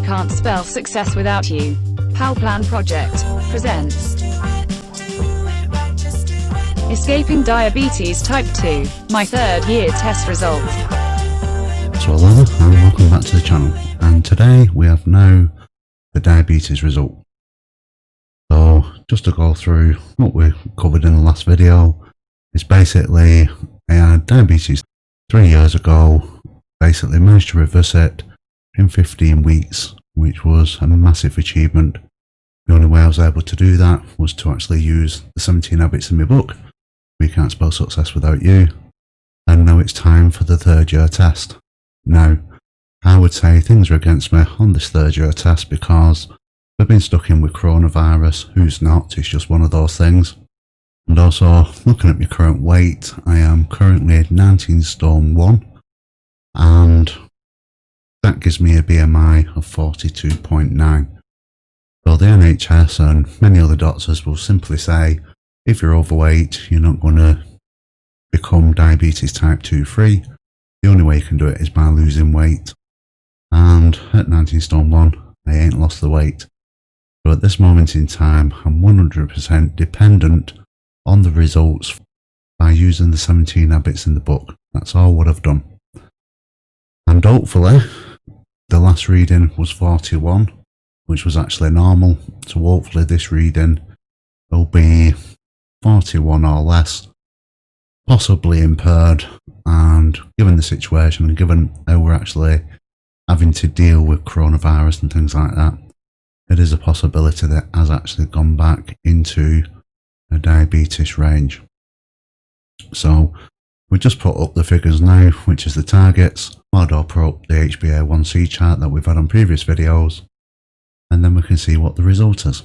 can't spell success without you. PowerPlan Project presents Escaping Diabetes Type 2, my third year test result. So hello and welcome back to the channel, and today we have now the diabetes result. So just to go through what we covered in the last video, it's basically I had diabetes 3 years ago, basically managed to reverse it in 15 weeks, which was a massive achievement. The only way I was able to do that was to actually use the 17 habits in my book, We Can't Spell Success Without You. And now it's time for the third year test. Now, I would say things are against me on this third year test because I've been stuck in with coronavirus. Who's not? It's just one of those things. And also, looking at my current weight, I am currently at 19 stone 1, and that gives me a BMI of 42.9. So the NHS and many other doctors will simply say, if you're overweight, you're not going to become diabetes type 2 free. The only way you can do it is by losing weight. And at 19 stone 1, I ain't lost the weight. So at this moment in time, I'm 100% dependent on the results by using the 17 habits in the book. That's all what I've done. And hopefully, the last reading was 41, which was actually normal. So hopefully this reading will be 41 or less, possibly impaired. And given the situation and given how we're actually having to deal with coronavirus and things like that, it is a possibility that has actually gone back into a diabetes range. So we just put up the figures now, which is the targets. I'll put up the HbA1c chart that we've had on previous videos, and then we can see what the result is.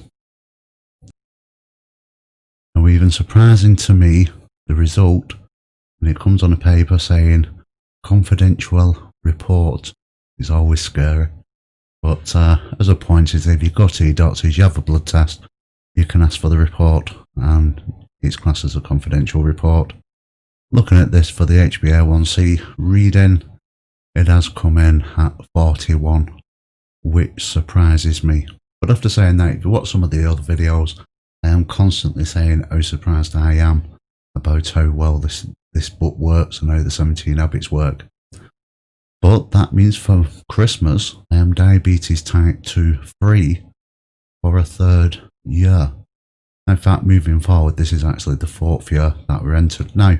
Now, even surprising to me, the result, and it comes on a paper saying confidential report, is always scary. But as a point is, if you go to your doctors, you have a blood test, you can ask for the report, and it's classed as a confidential report. Looking at this for the HbA1c reading, it has come in at 41, which surprises me. But after saying that, if you watch some of the other videos, I am constantly saying how surprised I am about how well this book works and how the 17 habits work. But that means for Christmas, I am diabetes type 2 free for a third year. In fact, moving forward, this is actually the fourth year that we're entered now.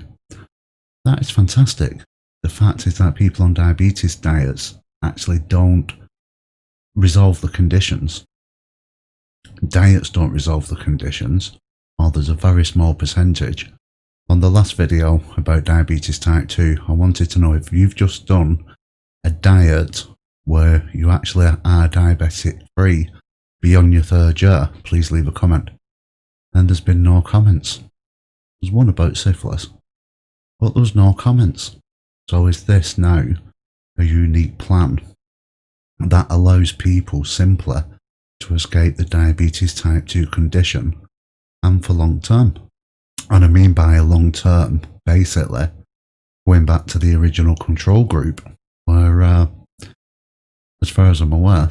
That is fantastic. The fact is that people on diabetes diets actually don't resolve the conditions. Diets don't resolve the conditions, or there's a very small percentage. On the last video about diabetes type 2, I wanted to know if you've just done a diet where you actually are diabetic free beyond your third year, please leave a comment. And there's been no comments. There's one about syphilis, but there was no comments. So is this now a unique plan that allows people simply to escape the diabetes type 2 condition, and for long term? And I mean by a long term, basically going back to the original control group, where as far as I'm aware,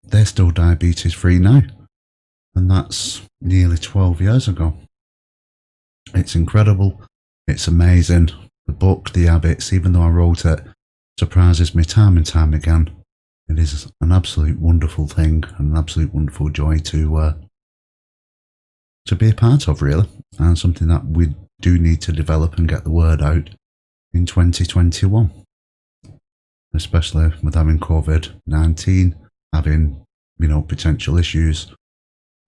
they're still diabetes free now, and that's nearly 12 years ago. It's incredible. It's amazing. The book, the habits, even though I wrote it, surprises me time and time again. It is an absolute wonderful thing, and an absolute wonderful joy to be a part of, really, and something that we do need to develop and get the word out in 2021. Especially with having COVID-19, having, potential issues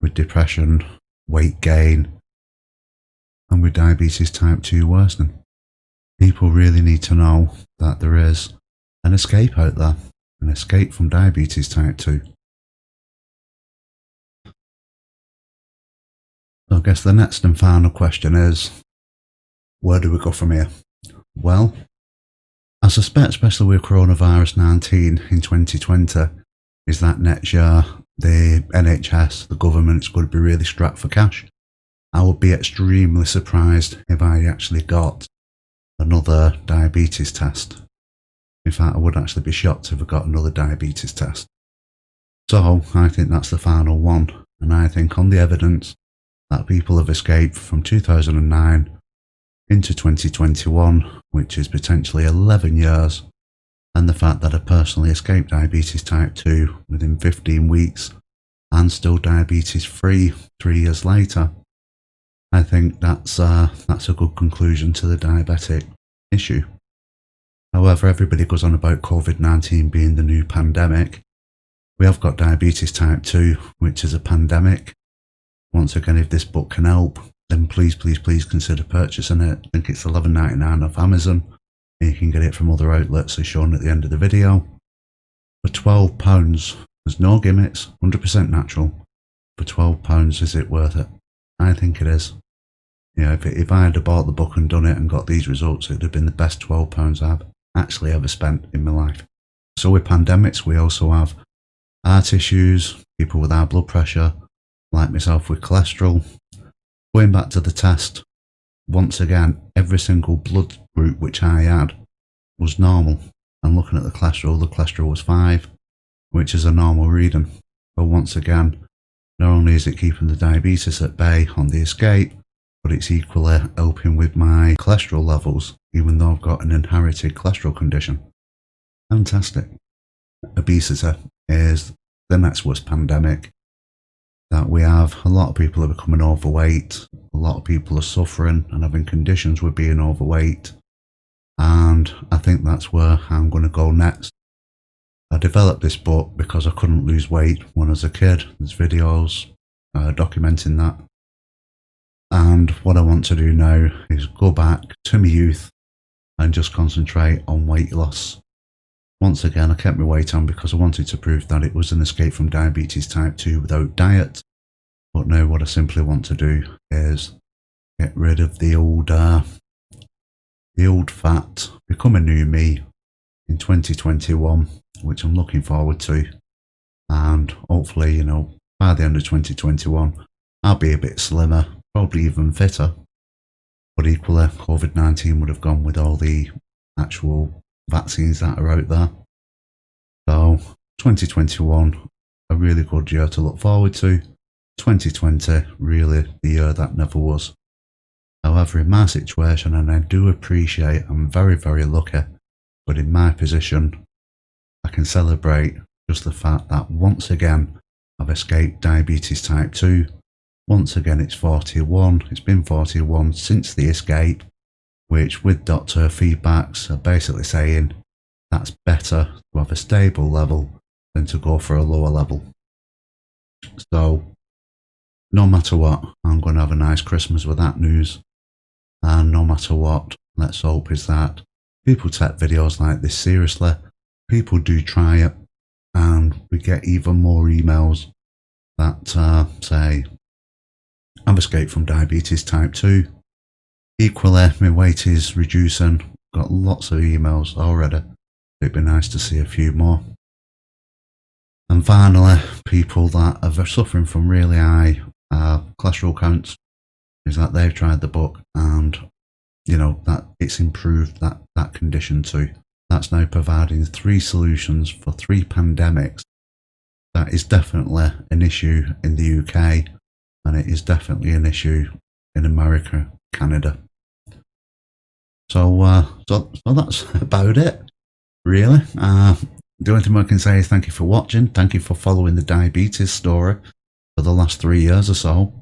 with depression, weight gain, and with diabetes type 2 worsening. People really need to know that there is an escape out there, an escape from diabetes type 2. So I guess the next and final question is, where do we go from here? Well, I suspect, especially with coronavirus 19 in 2020, is that next year the NHS, the government, is going to be really strapped for cash. I would be extremely surprised if I actually got another diabetes test. In fact, I would actually be shocked if I got another diabetes test. So I think that's the final one, and I think on the evidence that people have escaped from 2009 into 2021, which is potentially 11 years, and the fact that I personally escaped diabetes type 2 within 15 weeks and still diabetes free 3 years later, I think that's a good conclusion to the diabetic issue. However, everybody goes on about COVID-19 being the new pandemic. We have got diabetes type 2, which is a pandemic. Once again, if this book can help, then please consider purchasing it. I think it's $11.99 off Amazon. And you can get it from other outlets as shown at the end of the video. For £12, there's no gimmicks, 100% natural. For £12, is it worth it? I think it is. You know, if I had bought the book and done it and got these results, it would have been the best £12 I've actually ever spent in my life. So with pandemics, we also have heart issues, people with high blood pressure, like myself with cholesterol. Going back to the test, once again, every single blood group which I had was normal. And looking at the cholesterol was 5, which is a normal reading. But once again, not only is it keeping the diabetes at bay on the escape, but it's equally helping with my cholesterol levels, even though I've got an inherited cholesterol condition. Fantastic. Obesity is the next worst pandemic that we have. A lot of people are becoming overweight. A lot of people are suffering and having conditions with being overweight. And I think that's where I'm going to go next. I developed this book because I couldn't lose weight when I was a kid. There's videos documenting that. And what I want to do now is go back to my youth and just concentrate on weight loss. Once again, I kept my weight on because I wanted to prove that it was an escape from diabetes type 2 without diet. But now what I simply want to do is get rid of the old fat, become a new me in 2021, which I'm looking forward to. And hopefully, you know, by the end of 2021, I'll be a bit slimmer, probably even fitter. But equally, COVID-19 would have gone with all the actual vaccines that are out there. So 2021, a really good year to look forward to. 2020, really the year that never was. However, in my situation, and I do appreciate, I'm very, very lucky, but in my position, I can celebrate just the fact that once again, I've escaped diabetes type 2. Once again, it's 41. It's been 41 since the escape, which with doctor feedbacks are basically saying that's better to have a stable level than to go for a lower level. So no matter what, I'm going to have a nice Christmas with that news. And no matter what, let's hope is that people take videos like this seriously. People do try it, and we get even more emails that say, I've escaped from diabetes type 2. Equally, my weight is reducing. Got lots of emails already. It'd be nice to see a few more. And finally, people that are suffering from really high cholesterol counts, is that they've tried the book and, you know, that it's improved that condition too. That's now providing 3 solutions for 3 pandemics. That is definitely an issue in the UK, and it is definitely an issue in America, Canada. So that's about it, really. The only thing I can say is thank you for watching. Thank you for following the diabetes story for the last 3 years or so.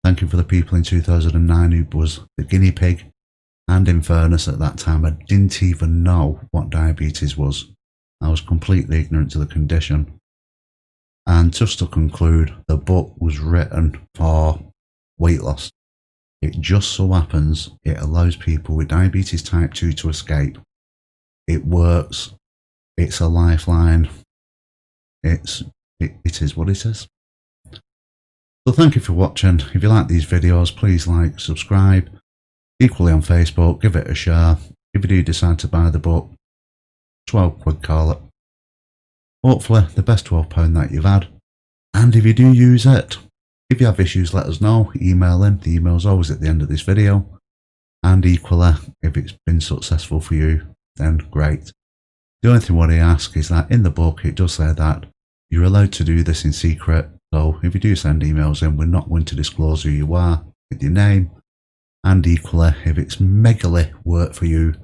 Thank you for the people in 2009 who was the guinea pig. And in fairness, at that time, I didn't even know what diabetes was. I was completely ignorant to the condition. And just to conclude, the book was written for weight loss. It just so happens it allows people with diabetes type 2 to escape. It works. It's a lifeline. It is what it is. So thank you for watching. If you like these videos, please like, subscribe. Equally on Facebook, give it a share. If you do decide to buy the book, 12 quid call it. Hopefully the best £12 that you've had. And if you do use it, if you have issues, let us know. Email in. The email's always at the end of this video. And equally, if it's been successful for you, then great. The only thing what I ask is that in the book, it does say that You're allowed to do this in secret, so if you do send emails in, we're not going to disclose who you are with your name. And equally, if it's megally work for you,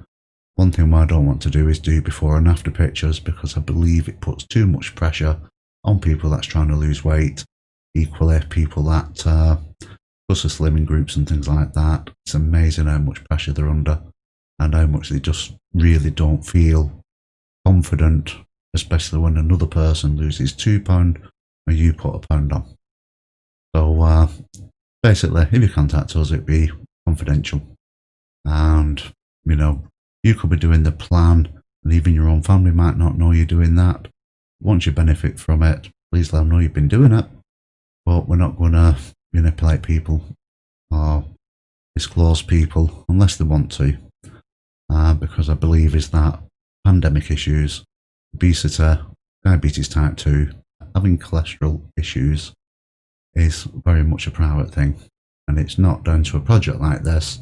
one thing I don't want to do is do before and after pictures, because I believe it puts too much pressure on people that's trying to lose weight. Equally, people that plus the slimming groups and things like that, it's amazing how much pressure they're under and how much they just really don't feel confident, especially when another person loses £2 and you put a pound on. So basically, if you contact us, it'd be confidential, and you could be doing the plan and even your own family might not know you're doing that. Once you benefit from it, please let them know you've been doing it, but we're not going to manipulate people or disclose people unless they want to, because I believe is that pandemic issues, obesity, diabetes type 2, having cholesterol issues is very much a private thing, and it's not down to a project like this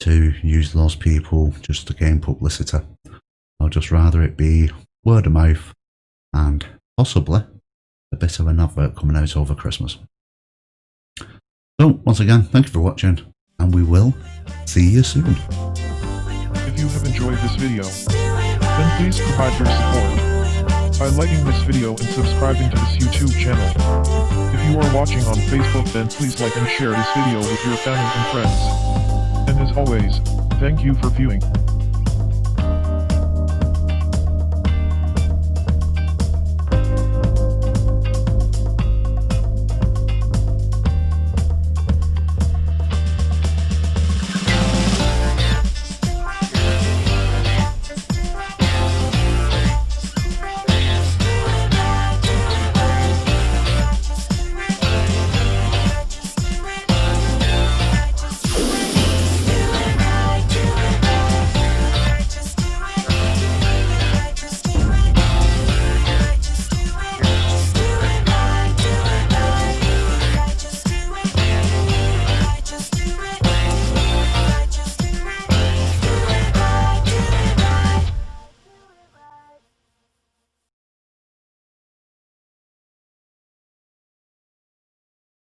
to use those people just to gain publicity. I'd just rather it be word of mouth and possibly a bit of an advert coming out over Christmas. So once again, thank you for watching, and we will see you soon. If you have enjoyed this video, then please provide your support by liking this video and subscribing to this YouTube channel. If you are watching on Facebook, then please like and share this video with your family and friends. And as always, thank you for viewing.